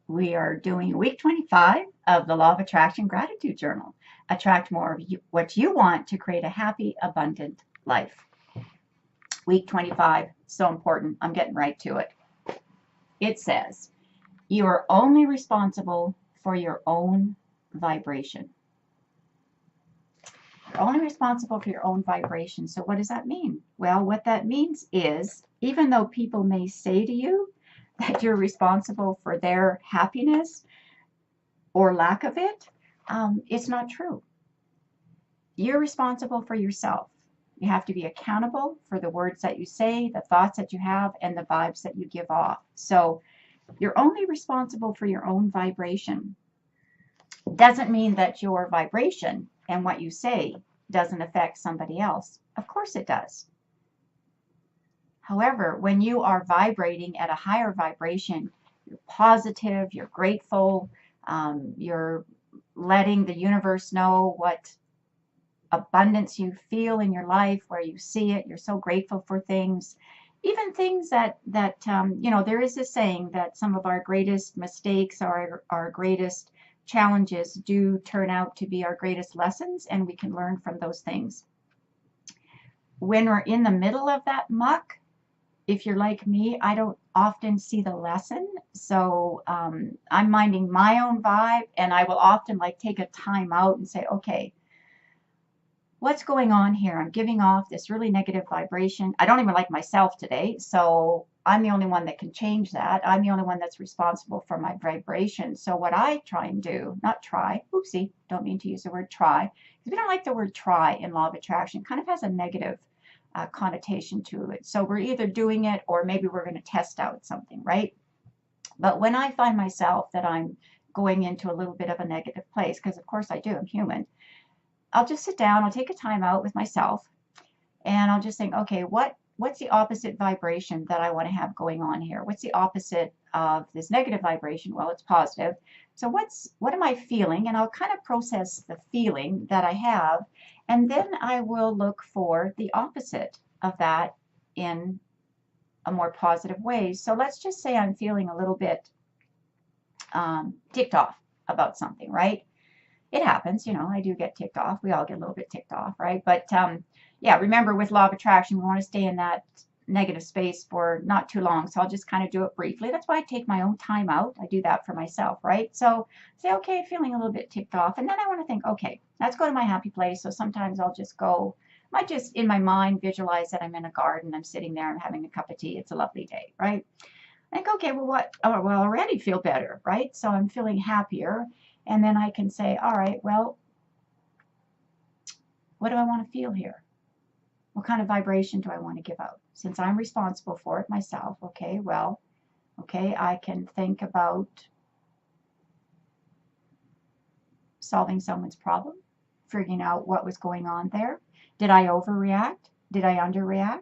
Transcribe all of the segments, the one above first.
We are doing week 25 of the Law of Attraction Gratitude Journal. Attract more of what you want to create a happy, abundant life. Week 25, so important. I'm getting right to it. It says, you are only responsible for your own vibration. You're only responsible for your own vibration. So what does that mean? Well, what that means is, even though people may say to you that you're responsible for their happiness or lack of it, it's not true. You're responsible for yourself. You have to be accountable for the words that you say, the thoughts that you have, and the vibes that you give off. So you're only responsible for your own vibration. Doesn't mean that your vibration and what you say doesn't affect somebody else. Of course it does. However, when you are vibrating at a higher vibration, you're positive, you're grateful, you're letting the universe know what abundance you feel in your life, where you see it, you're so grateful for things, even things that there is a saying that some of our greatest mistakes or our greatest challenges do turn out to be our greatest lessons, and we can learn from those things. When we're in the middle of that muck, if you're like me, I don't often see the lesson. So I'm minding my own vibe, and I will often take a time out and say, okay, what's going on here? I'm giving off this really negative vibration. I don't even like myself today. So I'm the only one that can change that. I'm the only one that's responsible for my vibration. So what I try and do, not try, oopsie, don't mean to use the word try, because we don't like the word try in Law of Attraction. It kind of has a negative connotation to it. So we're either doing it or maybe we're going to test out something, right? But when I find myself that I'm going into a little bit of a negative place, because of course I do, I'm human, I'll just sit down, I'll take a time out with myself, and I'll just think, okay, what's the opposite vibration that I want to have going on here? What's the opposite of this negative vibration? Well, it's positive. So what am I feeling? And I'll kind of process the feeling that I have, and then I will look for the opposite of that in a more positive way. So let's just say I'm feeling a little bit ticked off about something, right? It happens, I do get ticked off. We all get a little bit ticked off, right? But yeah, remember with Law of Attraction, we want to stay in that negative space for not too long. So I'll just kind of do it briefly. That's why I take my own time out. I do that for myself, right? So say, okay, feeling a little bit ticked off. And then I want to think, okay, let's go to my happy place. So sometimes I'll just go, I might just in my mind visualize that I'm in a garden. I'm sitting there, I'm having a cup of tea. It's a lovely day, right? I think, okay, well, what? Oh, well, I already feel better, right? So I'm feeling happier. And then I can say, all right, well, what do I want to feel here? What kind of vibration do I want to give out? Since I'm responsible for it myself, okay, well, okay, I can think about solving someone's problem, figuring out what was going on there. Did I overreact? Did I underreact?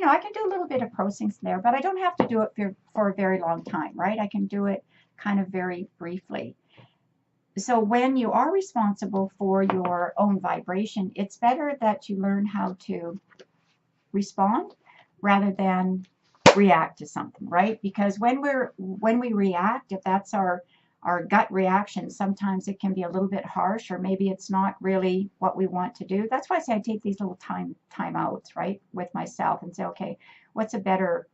I can do a little bit of processing there, but I don't have to do it for a very long time, right? I can do it kind of very briefly. So when you are responsible for your own vibration, it's better that you learn how to respond rather than react to something, right? Because when we react, if that's our gut reaction, sometimes it can be a little bit harsh, or maybe it's not really what we want to do. That's why I say I take these little time outs, right, with myself and say, okay, what's a better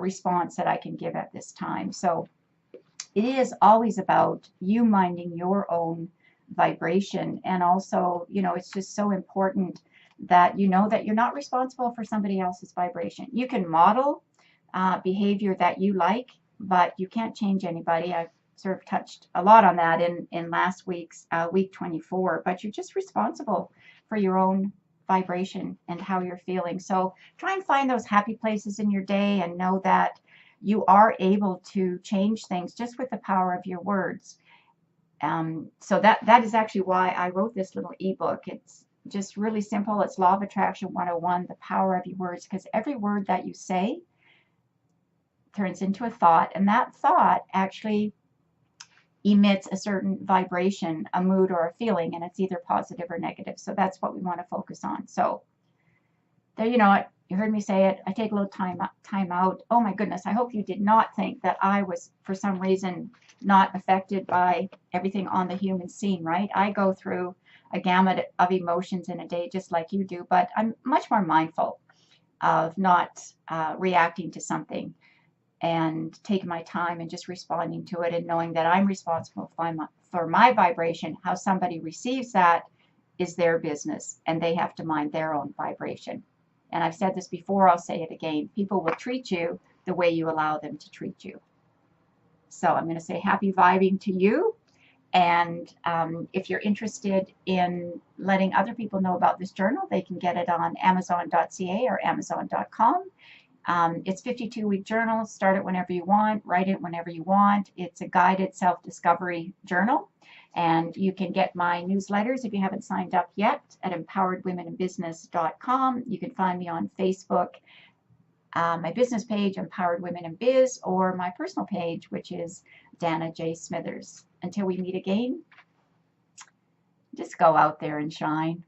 response that I can give at this time? So it is always about you minding your own vibration. And also, it's just so important that you know that you're not responsible for somebody else's vibration. You can model behavior that you like, but you can't change anybody. I've sort of touched a lot on that in last week's week 24, but you're just responsible for your own vibration and how you're feeling. So try and find those happy places in your day and know that you are able to change things just with the power of your words. So that is actually why I wrote this little ebook. It's just really simple. It's Law of Attraction 101, the power of your words, because every word that you say turns into a thought, and that thought actually emits a certain vibration, a mood, or a feeling, and it's either positive or negative. So that's what we want to focus on. So there, You heard me say it. I take a little time out. Oh my goodness, I hope you did not think that I was, for some reason, not affected by everything on the human scene, right? I go through a gamut of emotions in a day just like you do, but I'm much more mindful of not reacting to something and taking my time and just responding to it and knowing that I'm responsible for my vibration. How somebody receives that is their business, and they have to mind their own vibration. And I've said this before, I'll say it again. People will treat you the way you allow them to treat you. So I'm going to say happy vibing to you. And if you're interested in letting other people know about this journal, they can get it on Amazon.ca or Amazon.com. It's 52-week journal. Start it whenever you want. Write it whenever you want. It's a guided self-discovery journal. And you can get my newsletters if you haven't signed up yet at empoweredwomeninbusiness.com. You can find me on Facebook, my business page, Empowered Women in Biz, or my personal page, which is Dana J. Smithers. Until we meet again, just go out there and shine.